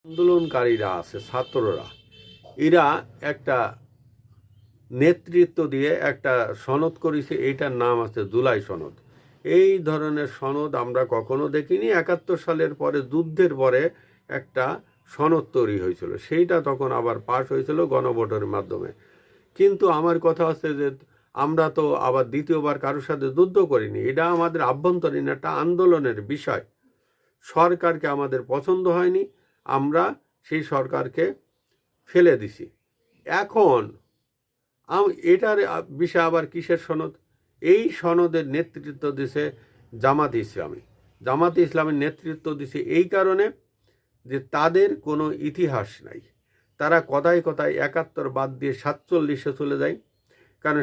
আন্দোলনকারীরা আছে, ছাত্ররা, এরা একটা নেতৃত্ব দিয়ে একটা সনদ করেছে, এইটার নাম আছে জুলাই সনদ। এই ধরনের সনদ আমরা কখনো দেখিনি। 71 সালের পরে, যুদ্ধের পরে একটা সনদ তৈরি হয়েছিল, সেইটা তখন আবার পাশ হয়েছিল গণভোটের মাধ্যমে। কিন্তু আমার কথা হচ্ছে যে আমরা তো আবার দ্বিতীয়বার কারোর সাথে যুদ্ধ করিনি, এটা আমাদের আভ্যন্তরীণ একটা আন্দোলনের বিষয়। সরকারকে আমাদের পছন্দ হয়নি, আমরা সেই সরকারকে ফেলে দিছি। এখন এটার বিষয় আবার কিসের সনদ? এই সনদের নেতৃত্ব দিছে জামাতে ইসলামী। জামাতে ইসলামের নেতৃত্ব দিছে এই কারণে যে তাদের কোনো ইতিহাস নাই। তারা কথায় কথায় 71 বাদ দিয়ে 47-এ চলে যায়। কারণ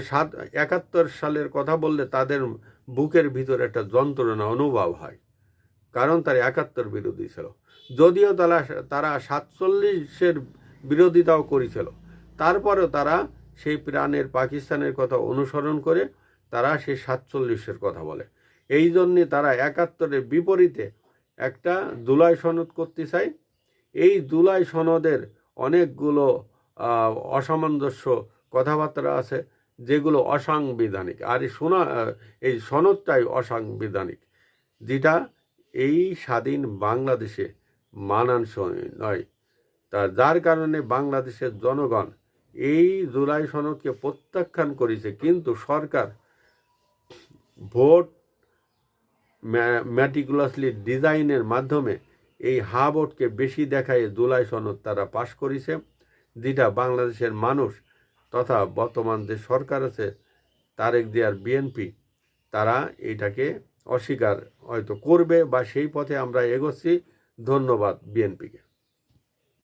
71 সালের কথা বললে তাদের বুকের ভিতরে একটা যন্ত্রণা অনুভব হয়, কারণ তারা 71 বিরোধী ছিল। যদিও তারা 47-এর বিরোধিতাও করেছিল, তারপরেও তারা সেই প্রাণের পাকিস্তানের কথা অনুসরণ করে তারা সেই 47-এর কথা বলে। এই জন্যে তারা 71-এর বিপরীতে একটা জুলাই সনদ করতে চায়। এই জুলাই সনদের অনেকগুলো অসামঞ্জস্য কথাবার্তা আছে, যেগুলো অসাংবিধানিক। আর এই সনদটাই অসাংবিধানিক, যেটা এই স্বাধীন বাংলাদেশে মানানসই নয়। যার কারণে বাংলাদেশের জনগণ এই জুলাই সনদকে প্রত্যাখ্যান করেছে। কিন্তু সরকার ভোট ম্যাটিকুলাসলি ডিজাইনের মাধ্যমে এই ভোটকে বেশি দেখায় জুলাই সনদ তারা পাশ করেছে, যেটা বাংলাদেশের মানুষ তথা বর্তমান যে সরকার আছে তারেক জিয়ার বিএনপি, তারা এটাকে অস্বীকার হয়তো করবে বা সেই পথে আমরা এগোচ্ছি। ধন্যবাদ বিএনপিকে।